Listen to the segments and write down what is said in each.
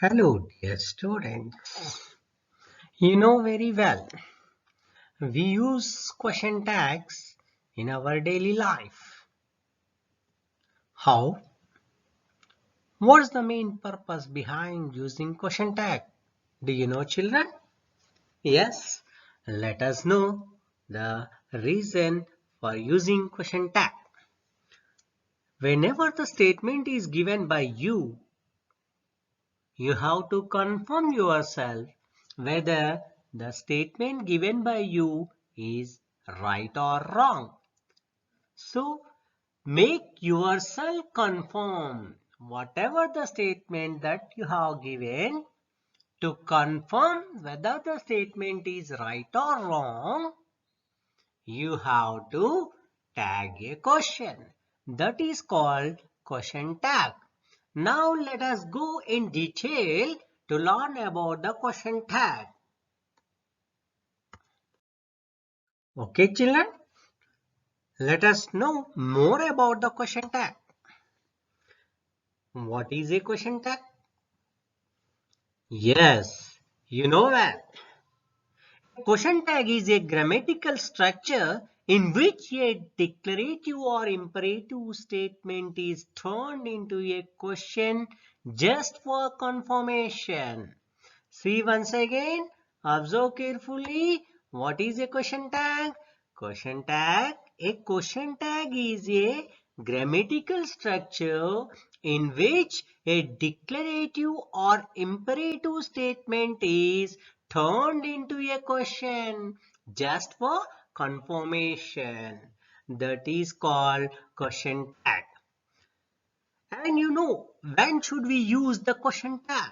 Hello, dear students. You know very well, we use question tags in our daily life. How? What's the main purpose behind using question tag? Do you know, children? Yes, let us know the reason for using question tag. Whenever the statement is given by you have to confirm yourself whether the statement given by you is right or wrong. So make yourself confirm whatever the statement that you have given. To confirm whether the statement is right or wrong, you have to tag a question. That is called question tag. Now let us go in detail to learn about the question tag. Okay, children, let us know more about the question tag. What is a question tag? Yes, you know that. Question tag is a grammatical structure in which a declarative or imperative statement is turned into a question just for confirmation. See once again, observe carefully. What is a question tag? Question tag. A question tag is a grammatical structure in which a declarative or imperative statement is turned into a question just for confirmation. That is called question tag. And you know, when should we use the question tag?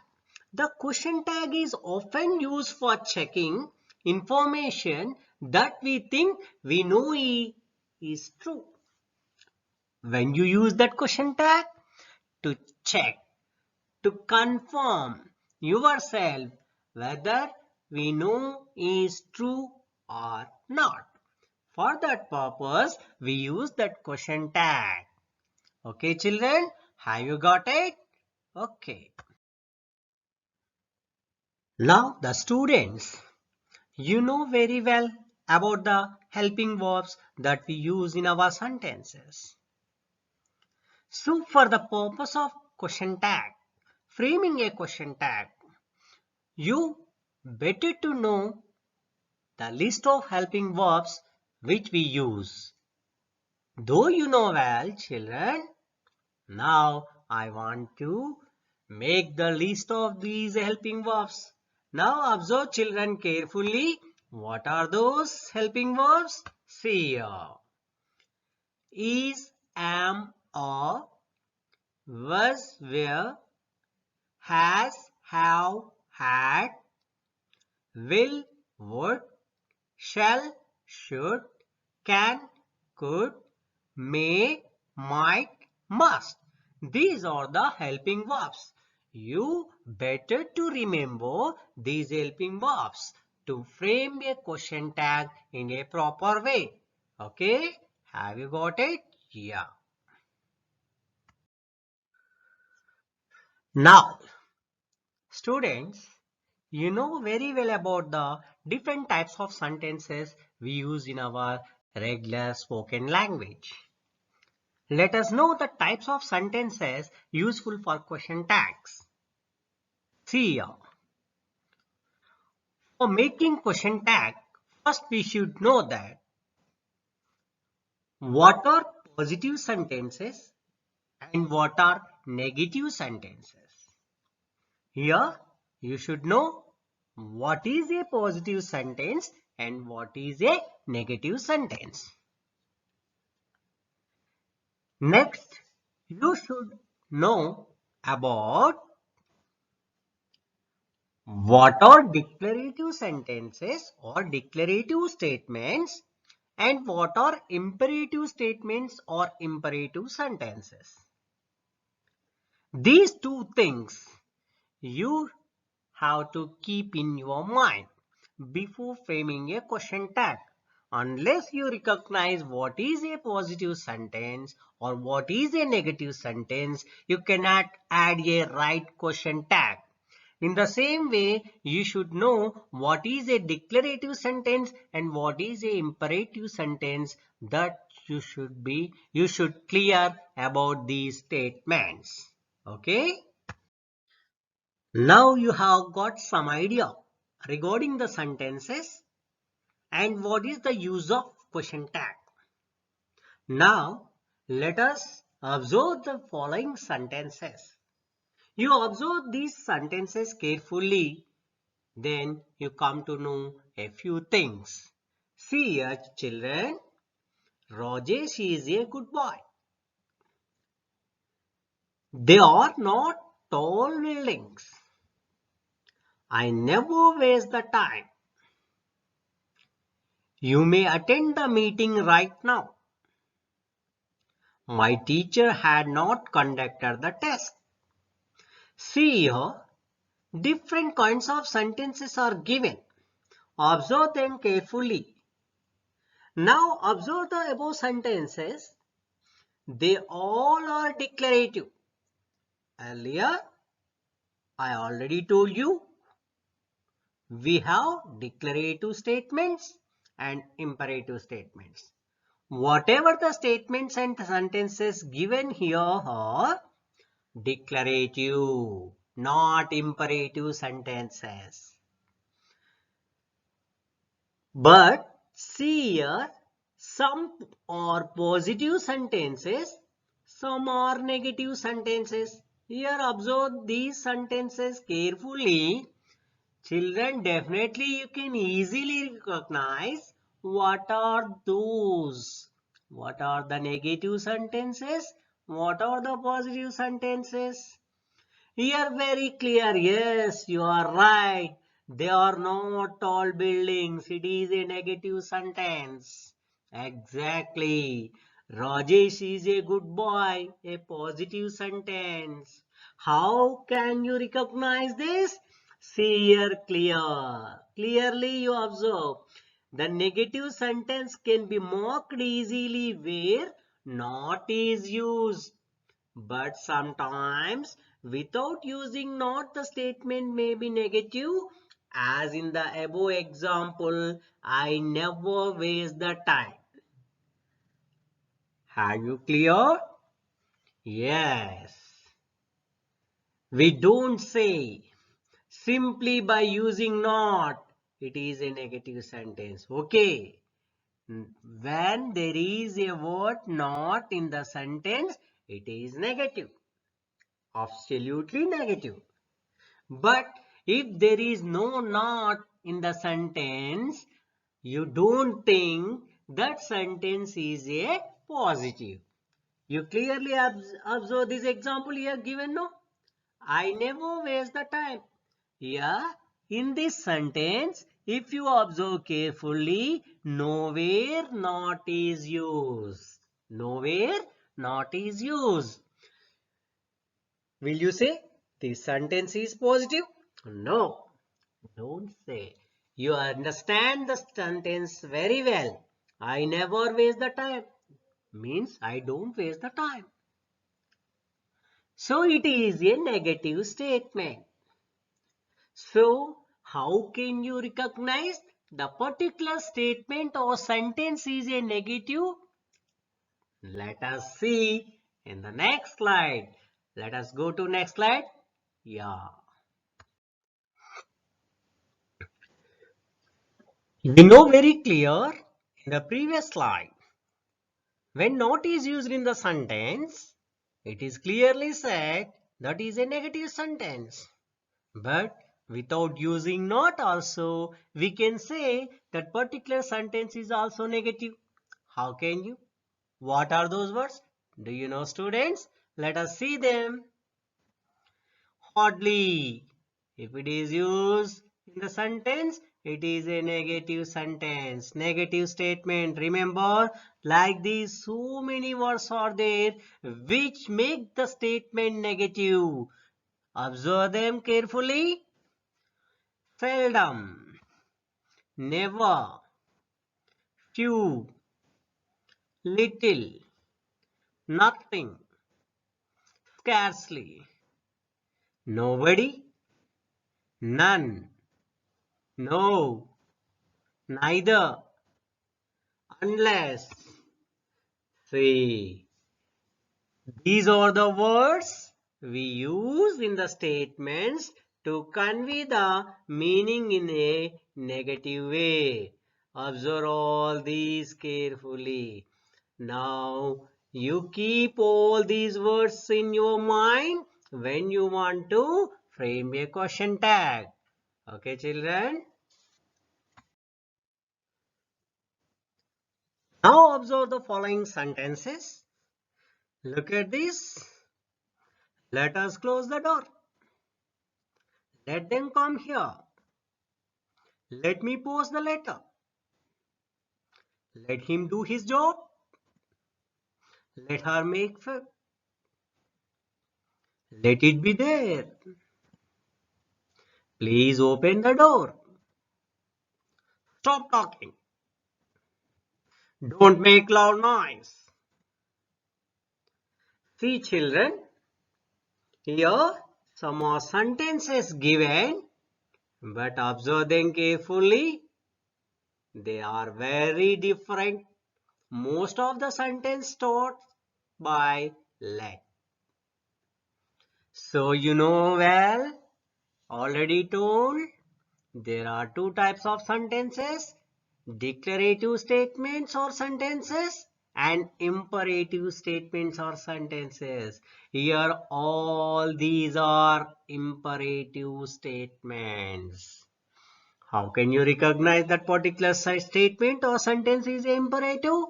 The question tag is often used for checking information that we think we know is true. When you use that question tag to check, to confirm yourself whether we know is true or not. For that purpose, we use that question tag. Okay, children, have you got it? Okay. Now the students, you know very well about the helping verbs that we use in our sentences. So for the purpose of question tag, framing a question tag, you better to know the list of helping verbs which we use. Though you know well, children, now I want to make the list of these helping verbs. Now observe, children, carefully. What are those helping verbs? See here. Is, am, are, was, were, has, have, had, will, would, shall, should, can, could, may, might, must. These are the helping verbs. You better to remember these helping verbs to frame a question tag in a proper way. Okay? Have you got it? Yeah. Now, students, you know very well about the different types of sentences we use in our regular spoken language. Let us know the types of sentences useful for question tags. See here. For making question tag, first we should know that what are positive sentences and what are negative sentences. Here you should know what is a positive sentence and what is a negative sentence. Next, you should know about what are declarative sentences or declarative statements and what are imperative statements or imperative sentences. These two things you have to keep in your mind before framing a question tag. Unless you recognize what is a positive sentence or what is a negative sentence, you cannot add a right question tag. In the same way, you should know what is a declarative sentence and what is a imperative sentence. That you should clear about these statements. Okay? Now you have got some idea regarding the sentences and what is the use of question tag. Now let us observe the following sentences. You observe these sentences carefully, then you come to know a few things. See here, children, Rajesh is a good boy. They are not tall buildings. I never waste the time. You may attend the meeting right now. My teacher had not conducted the test. See here, different kinds of sentences are given. Observe them carefully. Now observe the above sentences. They all are declarative. Earlier, I already told you, we have declarative statements and imperative statements. Whatever the statements and sentences given here are declarative, not imperative sentences. But see here, some are positive sentences, some are negative sentences. Here observe these sentences carefully. Children, definitely you can easily recognize what are those. What are the negative sentences? What are the positive sentences? Here very clear, yes, you are right. They are not tall buildings. It is a negative sentence. Exactly. Rajesh is a good boy. A positive sentence. How can you recognize this? See here clear. Clearly you observe. The negative sentence can be marked easily where not is used. But sometimes without using not, the statement may be negative, as in the above example, I never waste the time. Have you clear? Yes. We don't say simply by using not, it is a negative sentence. Okay. When there is a word not in the sentence, it is negative. Absolutely negative. But if there is no not in the sentence, you don't think that sentence is a positive. You clearly observe this example here given, no? I never waste the time. Yeah, in this sentence, if you observe carefully, nowhere not is used. Nowhere not is used. Will you say this sentence is positive? No, don't say. You understand the sentence very well. I never waste the time. Means I don't waste the time. So it is a negative statement. So how can you recognize the particular statement or sentence is a negative? Let us see in the next slide. Let us go to next slide. Yeah. We know very clear in the previous slide. When not is used in the sentence, it is clearly said that is a negative sentence. But without using not also, we can say that particular sentence is also negative. How can you? What are those words? Do you know, students? Let us see them. Hardly. If it is used in the sentence, it is a negative sentence, negative statement. Remember, like these, so many words are there which make the statement negative. Observe them carefully. Seldom, never, few, little, nothing, scarcely, nobody, none, no, neither, unless. See, these are the words we use in the statements to convey the meaning in a negative way. Observe all these carefully. Now, you keep all these words in your mind when you want to frame a question tag. Okay, children? Now observe the following sentences. Look at this. Let us close the door. Let them come here. Let me post the letter. Let him do his job. Let her make food. Let it be there. Please open the door. Stop talking. Don't make loud noise. See, children, here some more sentences given, but observe them carefully. They are very different. Most of the sentence starts by let. So you know well, already told, there are two types of sentences, declarative statements or sentences and imperative statements or sentences. Here all these are imperative statements. How can you recognize that particular statement or sentence is imperative?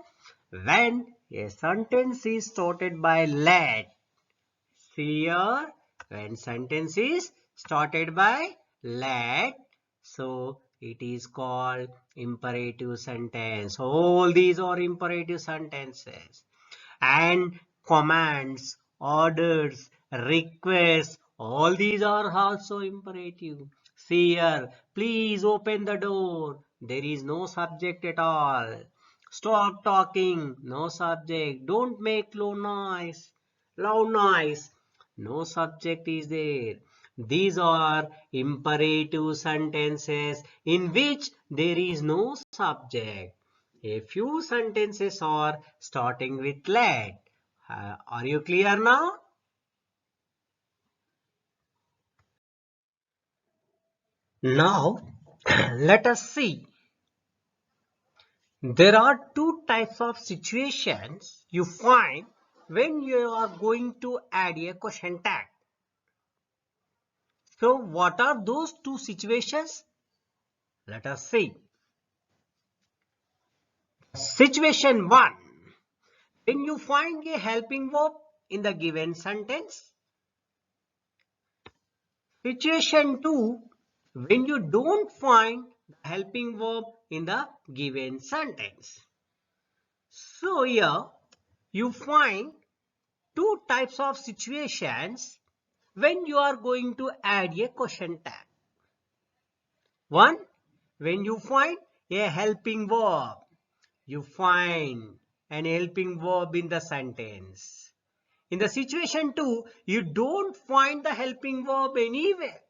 When a sentence is started by let. See here, when sentence is started by let, so it is called imperative sentence. All these are imperative sentences. And commands, orders, requests, all these are also imperative. See here, please open the door. There is no subject at all. Stop talking, no subject. Don't make loud noise. Loud noise. No subject is there. These are imperative sentences in which there is no subject. A few sentences are starting with let. Are you clear now? Now, let us see. There are two types of situations you find when you are going to add a question tag. So, what are those two situations? Let us see. Situation 1. When you find a helping verb in the given sentence. Situation 2. When you don't find the helping verb in the given sentence. So here you find two types of situations when you are going to add a question tag. One, when you find a helping verb. You find an helping verb in the sentence. In the situation 2, you don't find the helping verb anywhere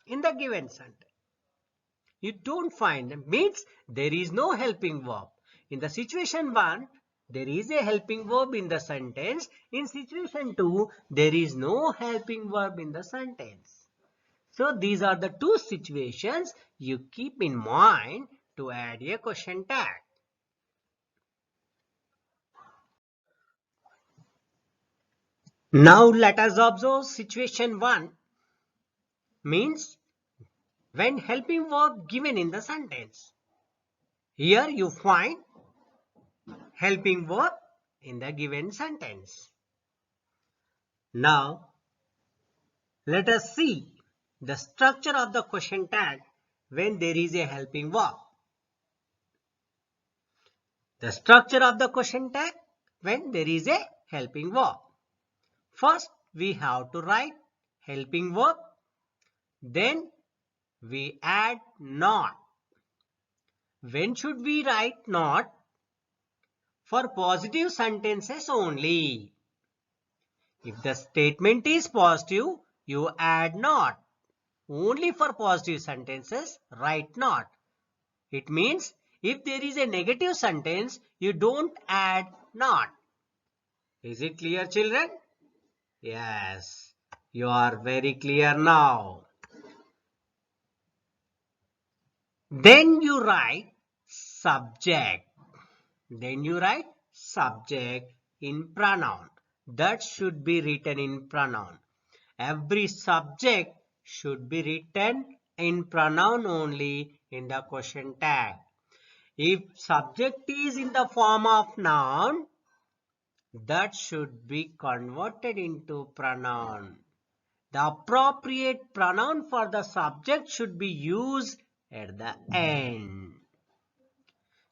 in the given sentence. You don't find, means there is no helping verb. In the situation 1, there is a helping verb in the sentence. In situation 2, there is no helping verb in the sentence. So these are the two situations you keep in mind to add a question tag. Now let us observe situation 1 means when helping verb given in the sentence. Here you find helping verb in the given sentence. Now let us see the structure of the question tag when there is a helping verb. The structure of the question tag when there is a helping verb. First we have to write helping verb. Then we add not. When should we write not? For positive sentences only. If the statement is positive, you add not. only for positive sentences, write not. It means if there is a negative sentence, you don't add not. Is it clear, children? Yes, you are very clear now. Then you write subject. Then you write subject in pronoun. That should be written in pronoun. Every subject should be written in pronoun only in the question tag. If subject is in the form of noun, that should be converted into pronoun. The appropriate pronoun for the subject should be used at the end.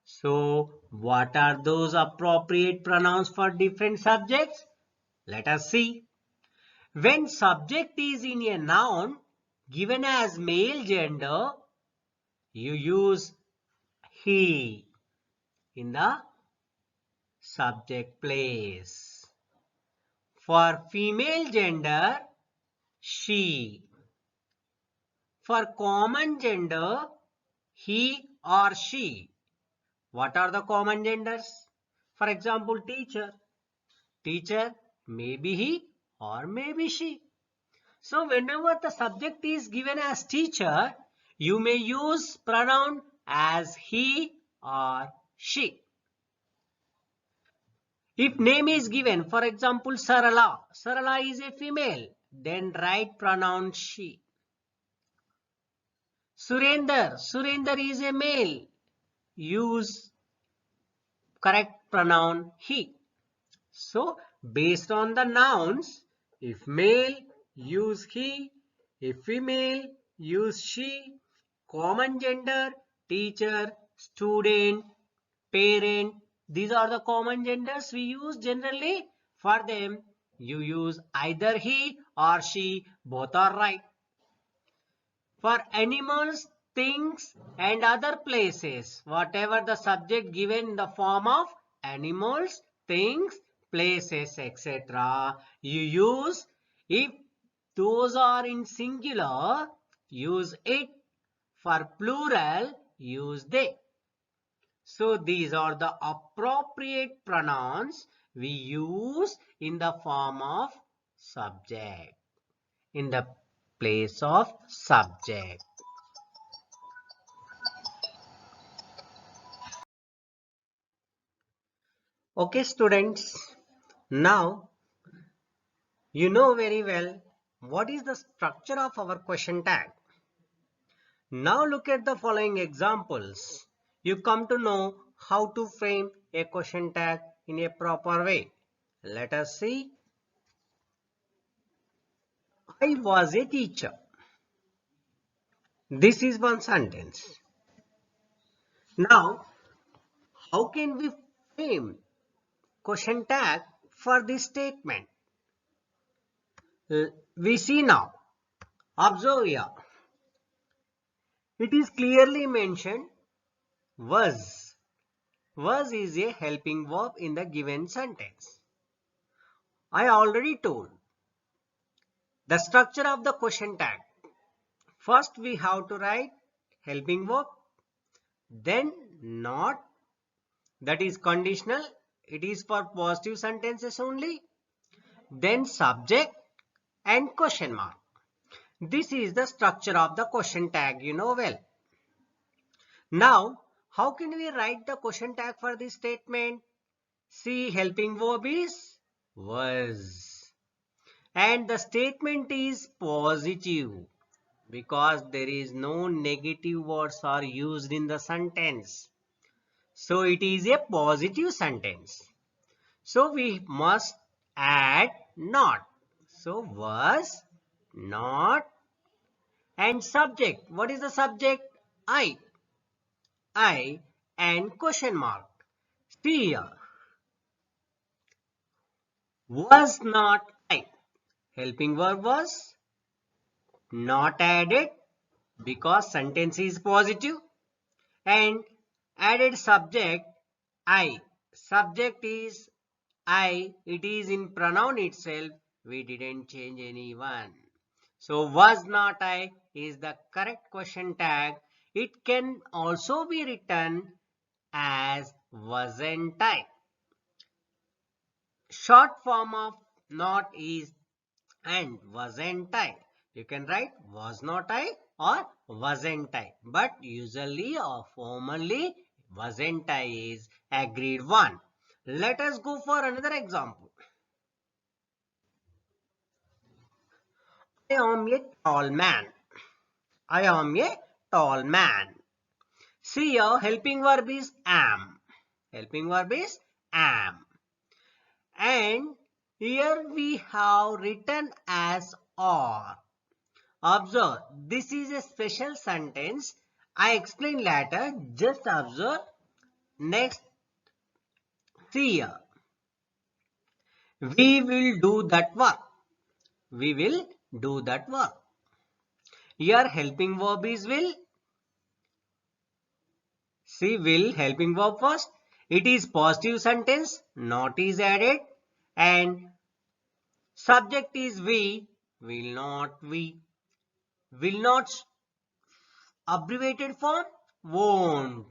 So, what are those appropriate pronouns for different subjects? Let us see. When subject is in a noun given as male gender, you use he in the subject place. For female gender, she. For common gender, he or she. What are the common genders? For example, teacher. Teacher, maybe he or maybe she. So whenever the subject is given as teacher, you may use pronoun as he or she. If name is given, for example, Sarala. Sarala is a female, then write pronoun she. Surender. Surender is a male. Use correct pronoun he. So, based on the nouns, if male, use he. If female, use she. Common gender, teacher, student, parent. These are the common genders we use generally. For them, you use either he or she. Both are right. For animals, things and other places, whatever the subject given in the form of animals, things, places, etc. You use, if those are in singular, use it. For plural, use they. So these are the appropriate pronouns we use in the form of subject, in the place of subject. Okay, students, now you know very well what is the structure of our question tag. Now look at the following examples. You come to know how to frame a question tag in a proper way. Let us see. I was a teacher. This is one sentence. Now, how can we frame question tag for this statement? We see now. Observe here. It is clearly mentioned was. Was is a helping verb in the given sentence. I already told the structure of the question tag. First we have to write helping verb, then not, that is conditional, it is for positive sentences only, then subject and question mark. This is the structure of the question tag, you know well. Now, how can we write the question tag for this statement? See, helping verb is was. And the statement is positive because there is no negative words are used in the sentence. So it is a positive sentence. So we must add not. So was, not, and subject. What is the subject? I. I and question mark. See here. Was not I. Helping verb was not added because sentence is positive, and added subject I. Subject is I. It is in pronoun itself. We didn't change any one. So was not I is the correct question tag. It can also be written as wasn't I. Short form of not is and wasn't I. You can write was not I or wasn't I. But usually or formally wasn't I is agreed one. Let us go for another example. I am a tall man. I am a tall man. See here, helping verb is am. Helping verb is am. And here we have written as are. Observe, this is a special sentence. I explain later. Just observe. Next, see here. We will do that work. We will do that work. Here helping verb is will. See will helping verb first. It is positive sentence. Not is added. And subject is we. Will not we. Will not abbreviated form won't.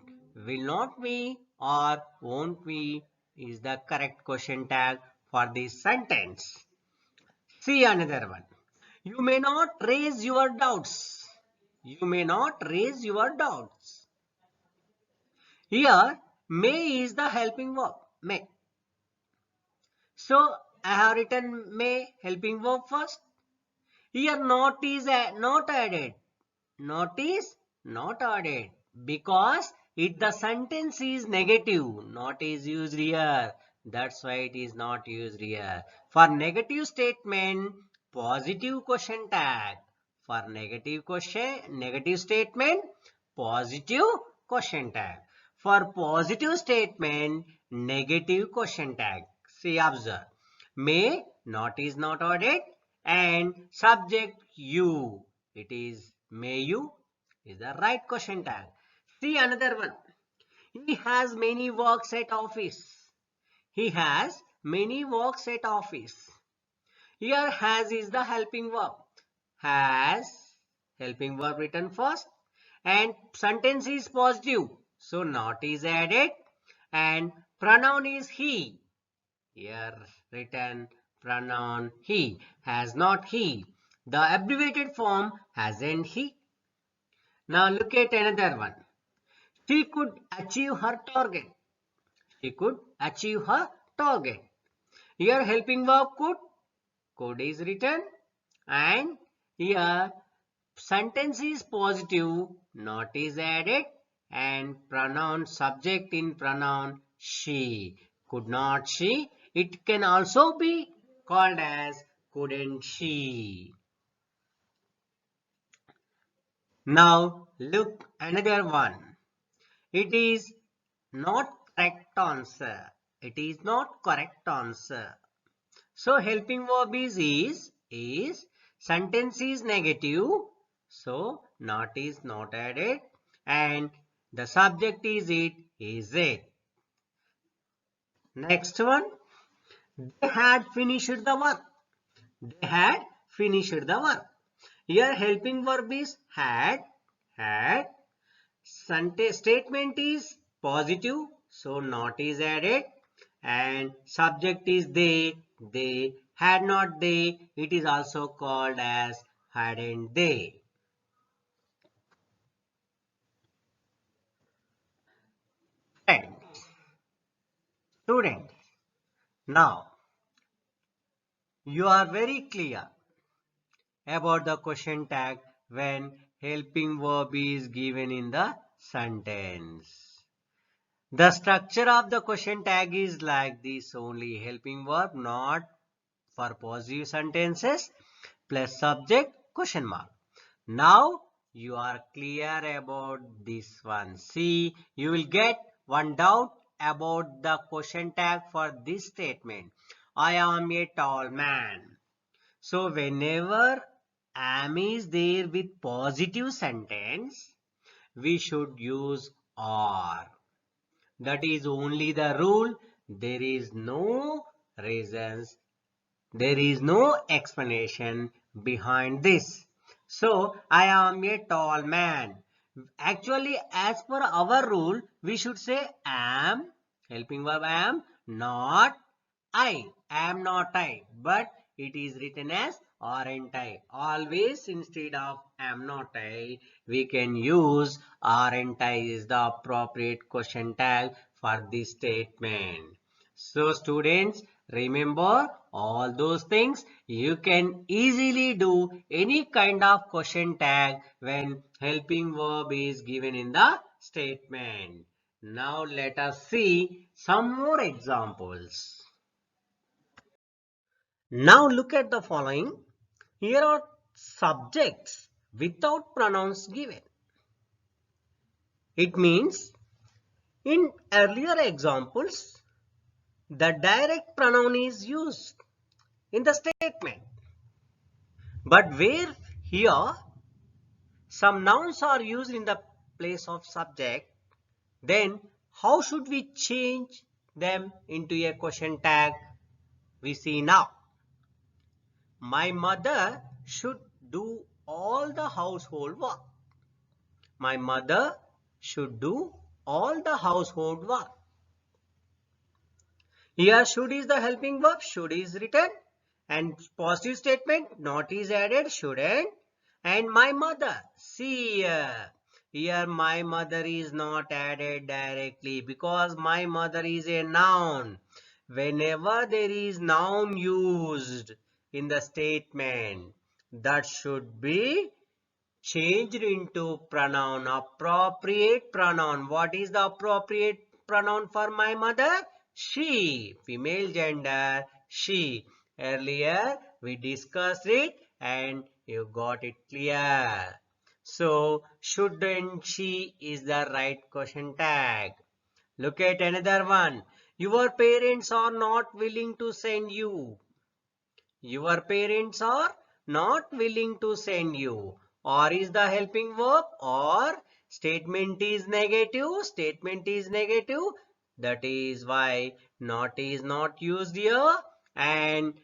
Will not we or won't we is the correct question tag for this sentence. See another one. You may not raise your doubts. You may not raise your doubts. Here, may is the helping verb. May. So, I have written may helping verb first. Here, not is not added. Not is not added because the sentence is negative. Not is used here. That's why it is not used here. For negative statement, positive question tag. For negative statement, positive question tag. For positive statement, negative question tag. See, observe. May, not is not added, and subject you. It is may you is the right question tag. See another one. He has many works at office. He has many works at office. Here has is the helping verb. Has helping verb written first and sentence is positive. So not is added and pronoun is he. Here written pronoun he, has not he. The abbreviated form hasn't he. Now look at another one. She could achieve her target. She could achieve her target. Here helping verb could. Could is written and here sentence is positive, not is added and pronoun subject in pronoun she. Could not she. It can also be called as couldn't she. Now look another one. It is not correct answer. It is not correct answer. So helping verb is sentence is negative. So not is not added and the subject is it. Next one. They had finished the work. They had finished the work. Here helping verb is had. Statement is positive, so not is added and subject is they had not they, it is also called as hadn't they. Friends, students, now you are very clear about the question tag when helping verb is given in the sentence. The structure of the question tag is like this only. Helping verb not for positive sentences plus subject question mark. Now you are clear about this one. See, you will get one doubt about the question tag for this statement. I am a tall man. So whenever am is there with positive sentence, we should use are. That is only the rule. There is no reasons. There is no explanation behind this. So, I am a tall man. Actually, as per our rule, we should say am, helping verb am, not I. Am not I. But it is written as aren't I. Always instead of am not I, we can use aren't I is the appropriate question tag for this statement. So students, remember all those things. You can easily do any kind of question tag when helping verb is given in the statement. Now let us see some more examples. Now look at the following. Here are subjects without pronouns given. It means in earlier examples, the direct pronoun is used in the statement. But where here some nouns are used in the place of subject, then how should we change them into a question tag? We see now. My mother should do all the household work. My mother should do all the household work. Here should is the helping verb, should is written, and positive statement not is added, shouldn't. And my mother, see here my mother is not added directly because my mother is a noun. Whenever there is noun used in the statement, that should be changed into pronoun, appropriate pronoun. What is the appropriate pronoun for my mother? She, female gender, she. Earlier we discussed it and you got it clear. So, shouldn't she is the right question tag. Look at another one. Your parents are not willing to send you. Your parents are not willing to send you. Or is the helping verb, or statement is negative. Statement is negative. That is why not is not used here. And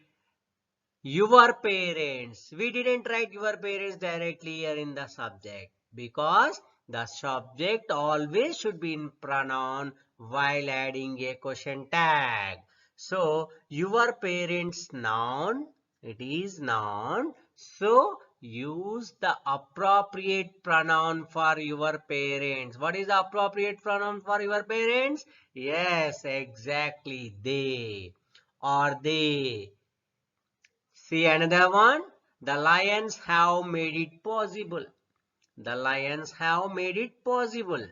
your parents. We didn't write your parents directly here in the subject because the subject always should be in pronoun while adding a question tag. So, your parents noun, it is noun. So, use the appropriate pronoun for your parents. What is the appropriate pronoun for your parents? Yes, exactly. They or they. See another one. The lions have made it possible. The lions have made it possible.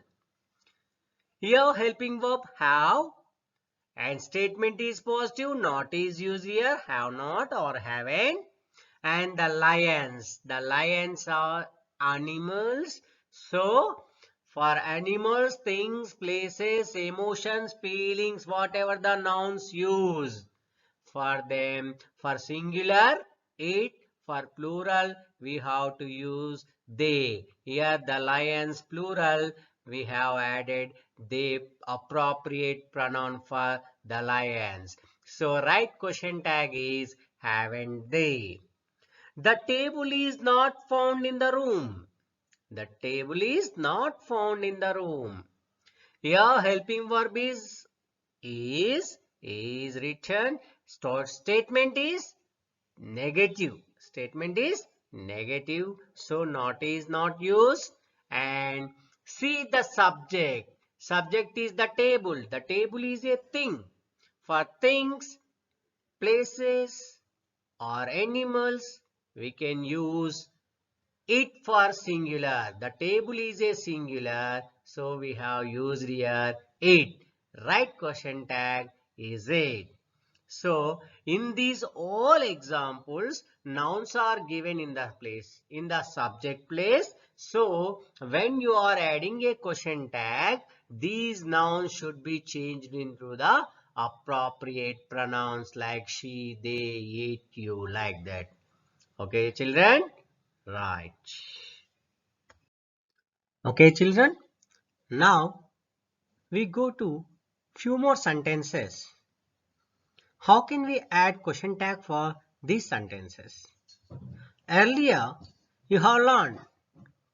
Here helping verb have and statement is positive. Not is used here. Have not or haven't. And the lions are animals. So for animals, things, places, emotions, feelings, whatever the nouns use. For them, for singular, it, for plural, we have to use they. Here the lions plural, we have added they, appropriate pronoun for the lions. So right question tag is haven't they. The table is not found in the room. The table is not found in the room. Here helping verb is written. Statement is negative. Statement is negative. So not is not used. And see the subject. Subject is the table. The table is a thing. For things, places or animals, we can use it for singular. The table is a singular. So we have used here it. Right question tag is it. So in these all examples, nouns are given in the place, in the subject place. So when you are adding a question tag, these nouns should be changed into the appropriate pronouns like she, they, it, you, like that. Okay, children? Right. Okay, children? Now we go to few more sentences. How can we add question tag for these sentences? Earlier, you have learned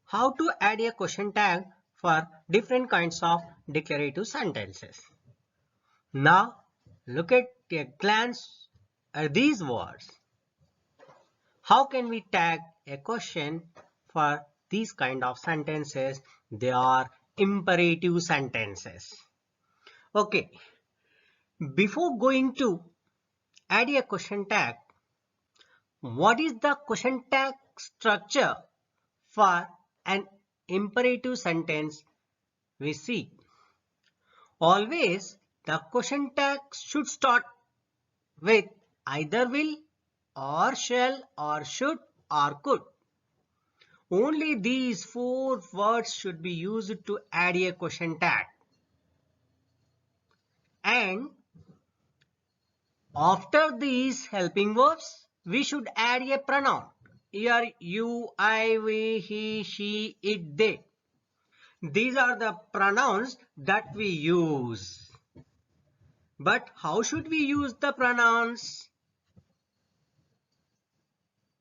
how to add a question tag for different kinds of declarative sentences. Now, look at a glance at these words. How can we tag a question for these kind of sentences? They are imperative sentences. Okay, before going to add a question tag, what is the question tag structure for an imperative sentence we see? Always the question tag should start with either will or shall or should or could. Only these four words should be used to add a question tag. And after these helping verbs, we should add a pronoun. Here you, I, we, he, she, it, they. These are the pronouns that we use. But how should we use the pronouns?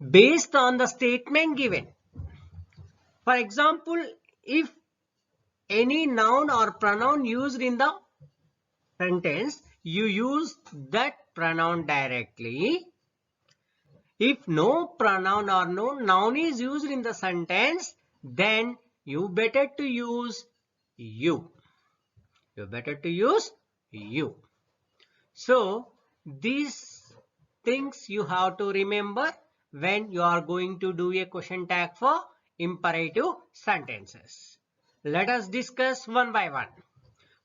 Based on the statement given. For example, if any noun or pronoun used in the sentence, you use that pronoun directly. If no pronoun or no noun is used in the sentence, then you better to use you. You better to use you. So these things you have to remember when you are going to do a question tag for imperative sentences. Let us discuss one by one.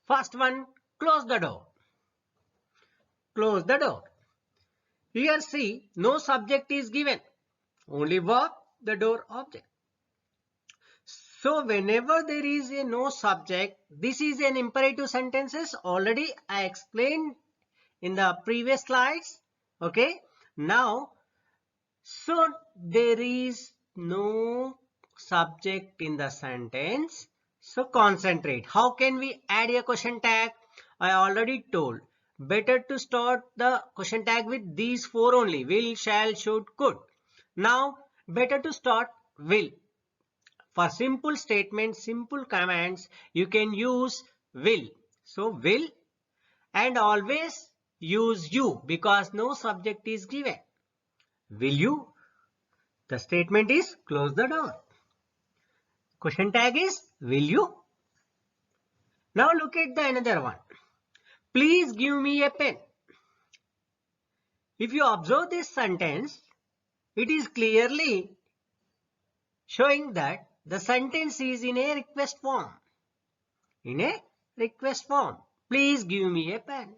First one, close the door. Close the door. Here see, no subject is given. Only verb, the door object. So whenever there is a no subject, this is an imperative sentences. Already I explained in the previous slides. Okay. Now, so there is no subject in the sentence. So concentrate. How can we add a question tag? I already told. Better to start the question tag with these four only. Will, shall, should, could. Now, better to start will. For simple statements, simple commands, you can use will. So, will and always use you because no subject is given. Will you? The statement is close the door. Question tag is will you? Now look at the another one. Please give me a pen. If you observe this sentence, it is clearly showing that the sentence is in a request form. In a request form. Please give me a pen.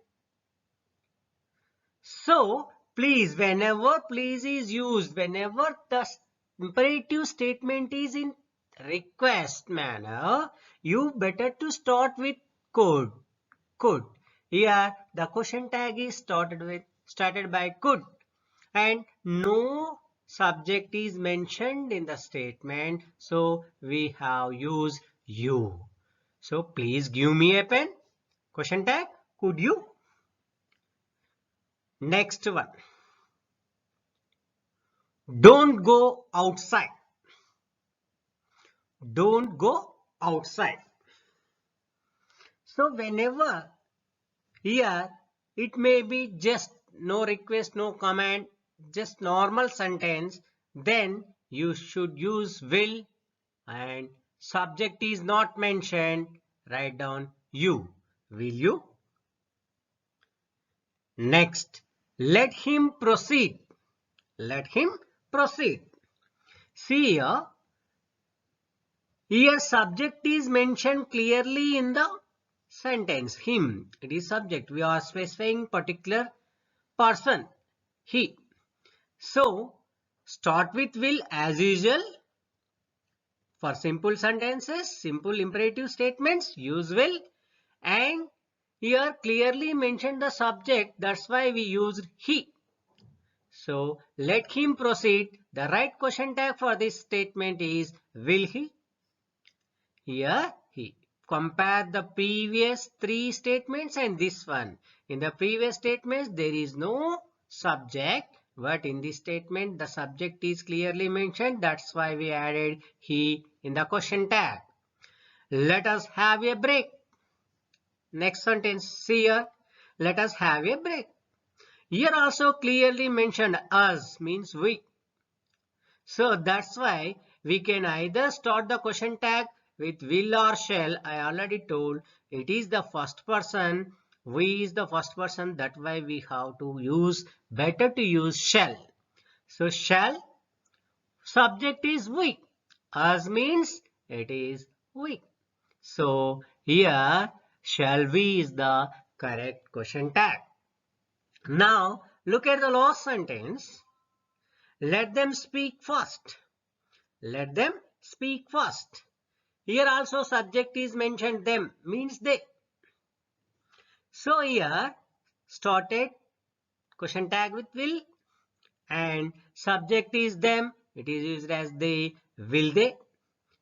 So, please, whenever please is used, whenever the imperative statement is in request manner, you better to start with could. Could. Here, the question tag is started by could, and no subject is mentioned in the statement. So, we have used you. So, please give me a pen. Question tag, could you? Next one. Don't go outside. Don't go outside. So whenever here it may be just no request, no command, just normal sentence, then you should use will and subject is not mentioned. Write down you. Will you? Next, let him proceed. Let him proceed. See here subject is mentioned clearly in the sentence. Him. It is subject. We are specifying particular person. He. So, start with will as usual. For simple sentences, simple imperative statements, use will. And here clearly mentioned the subject. That's why we used he. So, let him proceed. The right question tag for this statement is will he? Here he. Compare the previous three statements and this one. In the previous statements, there is no subject. But in this statement, the subject is clearly mentioned. That's why we added he in the question tag. Let us have a break. Next sentence, see here. Let us have a break. Here also clearly mentioned us means we. So that's why we can either start the question tag with will or shall. I already told it is the first person. We is the first person. That's why we have to use, better to use shall. So shall, subject is we. Us means it is we. So here shall we is the correct question tag. Now look at the last sentence. Let them speak first. Let them speak first. Here also subject is mentioned them means they. So here started question tag with will and subject is them. It is used as they. Will they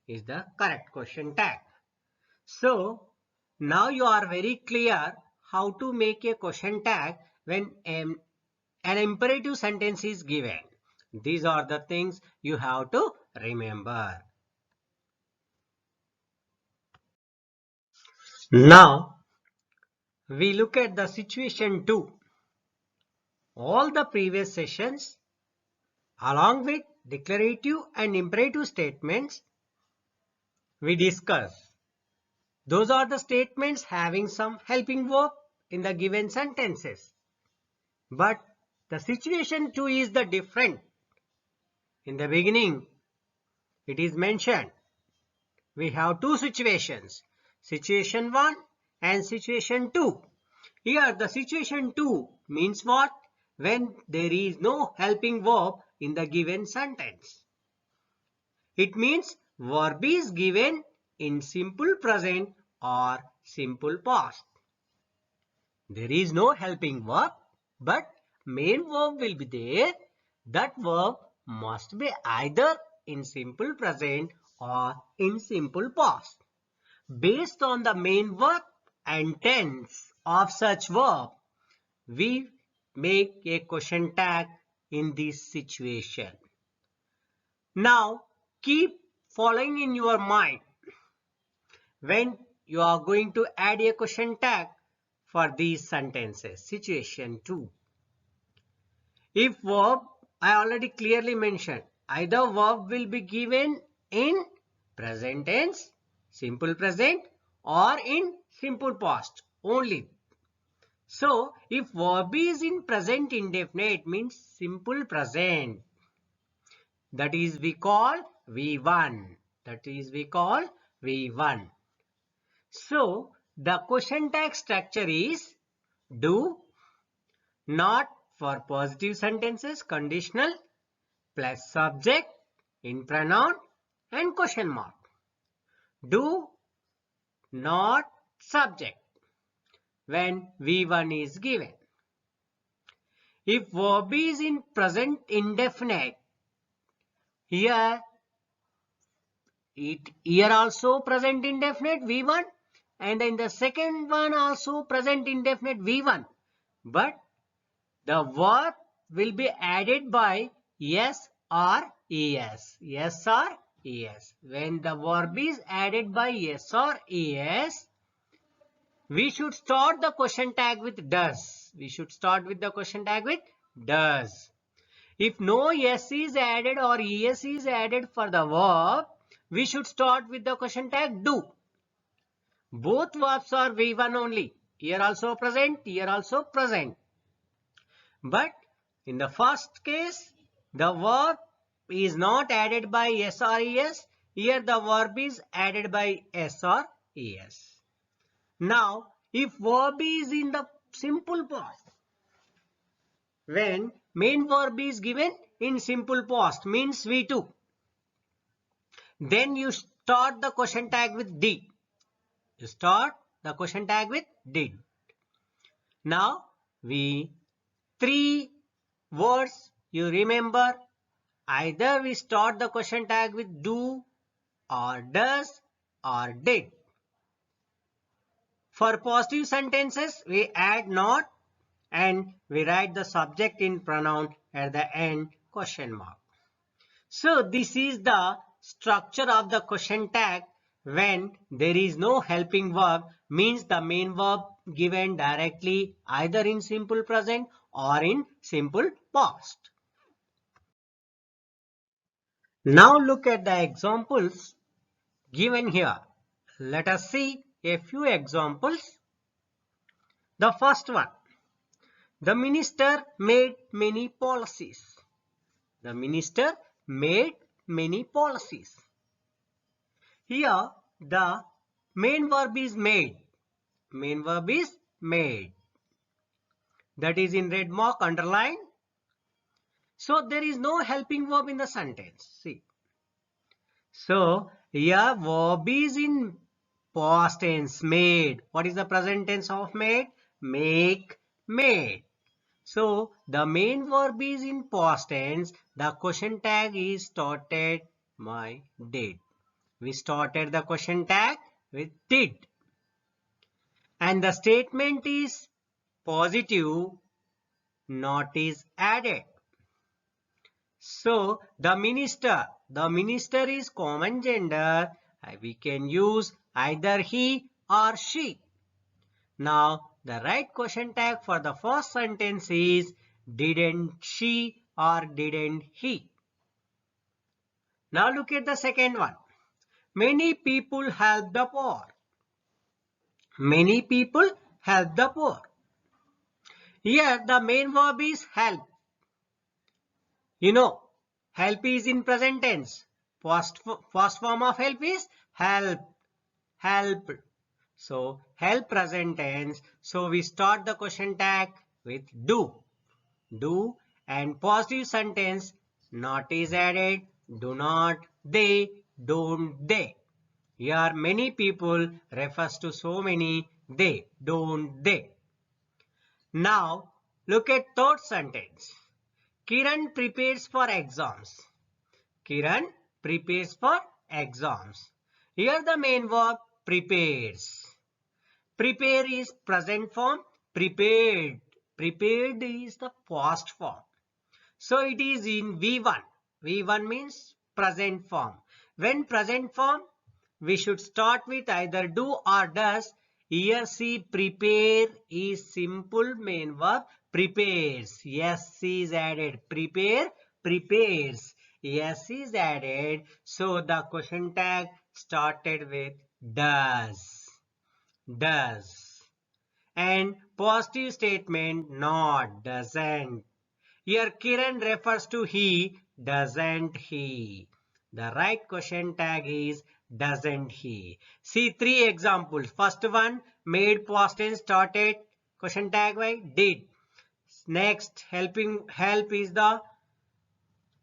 is the correct question tag. So now you are very clear how to make a question tag when an imperative sentence is given. These are the things you have to remember. Now we look at the situation 2. All the previous sessions along with declarative and imperative statements we discussed. Those are the statements having some helping verb in the given sentences. But the situation 2 is the different. In the beginning, it is mentioned we have two situations, situation 1 and situation 2. Here the situation 2 means what? When there is no helping verb in the given sentence. It means verb is given in simple present or simple past. There is no helping verb, but main verb will be there. That verb must be either in simple present or in simple past. Based on the main verb and tense of such verb, we make a question tag in this situation. Now, keep following in your mind when you are going to add a question tag for these sentences. Situation 2. If verb, I already clearly mentioned, either verb will be given in present tense, simple present, or in simple past only. So, if verb is in present indefinite means simple present. That is we call V1. That is we call V1. So, the question tag structure is do, not for positive sentences, conditional, plus subject in pronoun and question mark. Do, not, subject when V1 is given. If verb is in present indefinite, here also present indefinite V1 and in the second one also present indefinite V1. But the verb will be added by yes or es. Yes or es. When the verb is added by yes or es, we should start the question tag with does. We should start with the question tag with does. If no yes is added or es is added for the verb, we should start with the question tag do. Both verbs are V1 only. Here also present, here also present. But in the first case, the verb is not added by S or ES. Here the verb is added by S or ES. Now, if verb is in the simple past, when main verb is given in simple past means V2, then you start the question tag with did. You start the question tag with did. Now, three words you remember. Either we start the question tag with do or does or did. For positive sentences, we add not and we write the subject in pronoun at the end question mark. So this is the structure of the question tag. When there is no helping verb, means the main verb given directly either in simple present or in simple past. Now look at the examples given here. Let us see a few examples. The first one, the minister made many policies. The minister made many policies. Here the main verb is made. Main verb is made. That is in red mark, underline. So there is no helping verb in the sentence. See. So here verb is in past tense, made. What is the present tense of made? Make, made. So the main verb is in past tense. The question tag is started by did. We started the question tag with did. And the statement is positive, not is added. So the minister is common gender. We can use either he or she. Now the right question tag for the first sentence is didn't she or didn't he. Now look at the second one. Many people help the poor. Many people help the poor. Here the main verb is help. You know, help is in present tense. First form of help is help. Help. So help present tense. So we start the question tag with do. Do and positive sentence not is added. Do not, they, don't they. Here many people refers to so many they, don't they. Now look at third sentence. Kiran prepares for exams. Kiran prepares for exams. Here the main verb prepares. Prepare is present form. Prepared. Prepared is the past form. So it is in V1. V1 means present form. When present form, we should start with either do or does. Here see prepare is simple main verb. Prepares. Yes is added. Prepare, prepares. Yes is added. So the question tag started with does. Does. And positive statement not, doesn't. Here Kiran refers to he, doesn't he. The right question tag is doesn't he. See three examples. First one, made past tense started question tag by did. Next, help is the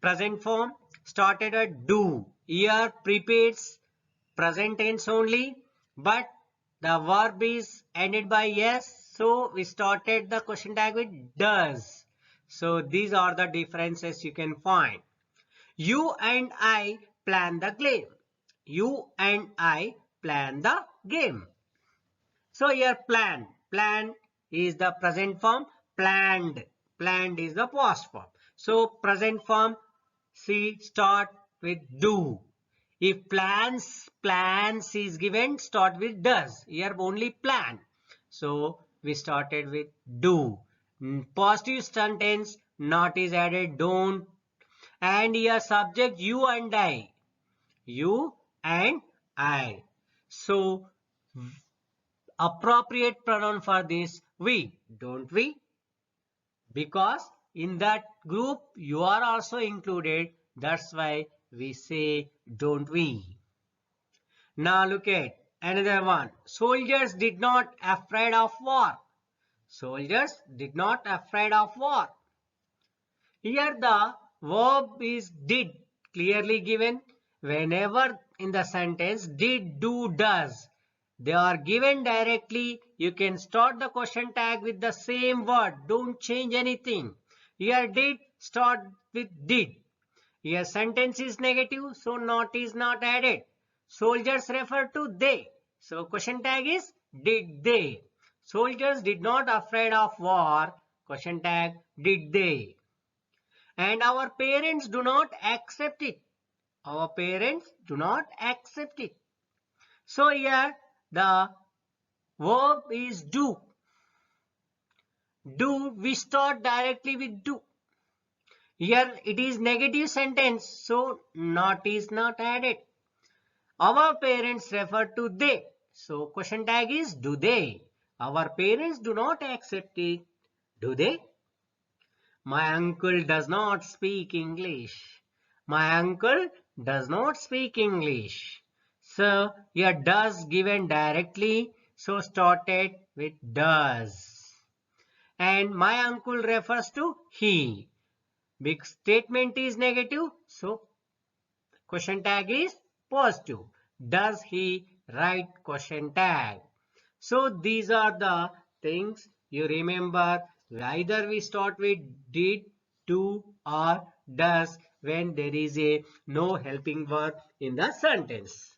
present form started at do. Here prepares present tense only, but the verb is ended by yes. So we started the question tag with does. So these are the differences you can find. You and I plan the game. You and I plan the game. So here plan. Plan is the present form. Planned. Planned is the past form. So present form, see, start with do. If plans is given, start with does. Here only plan. So we started with do. Positive sentence, not is added, don't. And here subject you and I. You and I. So appropriate pronoun for this we, don't we? Because in that group you are also included. That's why we say don't we. Now look at another one. Soldiers did not afraid of war. Soldiers did not afraid of war. Here the verb is did clearly given. Whenever in the sentence did, do, does, they are given directly. You can start the question tag with the same word. Don't change anything. Here did, start with did. Here sentence is negative, so not is not added. Soldiers refer to they. So question tag is did they. Soldiers did not afraid of war. Question tag did they. and our parents do not accept it. Our parents do not accept it. So here the verb is do. Do, we start directly with do. Here it is negative sentence, so not is not added. Our parents refer to they. So question tag is do they? Our parents do not accept it. Do they? My uncle does not speak English. My uncle does not speak English. So here does given directly, so started with does. And my uncle refers to he. Big statement is negative, so question tag is positive. Does he write question tag? So these are the things you remember. Either we start with did, do or does when there is a no helping verb in the sentence.